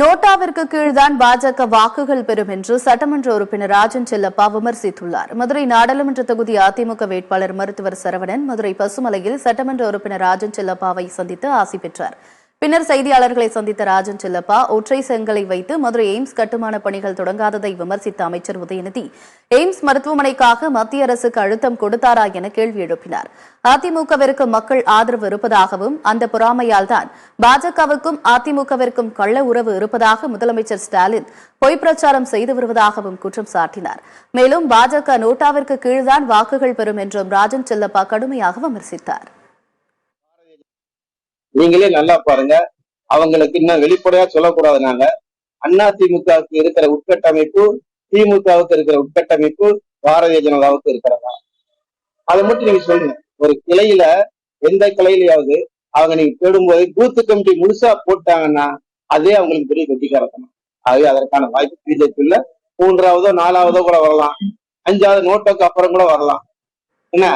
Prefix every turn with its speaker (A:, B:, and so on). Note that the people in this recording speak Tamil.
A: நோட்டாவிற்கு கீழ்தான் பாஜக வாக்குகள் பெறும் என்று சட்டமன்ற உறுப்பினர் ராஜன் செல்லப்பா விமர்சித்துள்ளார். மதுரை நாடாளுமன்ற தொகுதி அதிமுக வேட்பாளர் மருத்துவர் சரவணன் மதுரை பசுமலையில் சட்டமன்ற உறுப்பினர் ராஜன் செல்லப்பாவை சந்தித்து ஆசி பெற்றார். பின்னர் செய்தியாளர்களை சந்தித்த ராஜன் செல்லப்பா ஒற்றை செங்கலை வைத்து மதுரை எய்ம்ஸ் கட்டுமான பணிகள் தொடங்காததை விமர்சித்த அமைச்சர் உதயநிதி எய்ம்ஸ் மருத்துவமனைக்காக மத்திய அரசுக்கு அழுத்தம் கொடுத்தாரா என கேள்வி எழுப்பினார். அதிமுகவிற்கு மக்கள் ஆதரவு இருப்பதாகவும் அந்த பொறாமையால் தான் பாஜகவுக்கும் அதிமுகவிற்கும் கள்ள உறவு இருப்பதாக முதலமைச்சர் ஸ்டாலின் பொய் பிரச்சாரம் செய்து வருவதாகவும் குற்றம் சாட்டினார். மேலும் பாஜக நோட்டாவிற்கு கீழ்தான் வாக்குகள் பெறும் என்றும் ராஜன் செல்லப்பா கடுமையாக விமர்சித்தார்.
B: நீங்களே நல்லா பாருங்க, அவங்களுக்கு இன்னும் வெளிப்படையா சொல்லக்கூடாதுனால அதிமுகவுக்கு இருக்கிற உட்கட்டமைப்பு திமுகவுக்கு இருக்கிற உட்கட்டமைப்பு பாரதிய ஜனதாவுக்கு இருக்கிறதா, அதை மட்டும் நீங்க சொல்லுங்க. ஒரு கிளையில எந்த கிளையிலையாவது அவங்க நீங்க தேடும்போது பூத்து கமிட்டி முழுசா போட்டாங்கன்னா அதே அவங்களுக்கு பெரிய கெட்டிக்காரத்தனம். ஆகவே அதற்கான வாய்ப்பு பிஜேபி இல்ல. 3ஆவதோ 4ஆவதோ கூட வரலாம், 5வது நோட்டுக்கு அப்புறம் கூட வரலாம். என்ன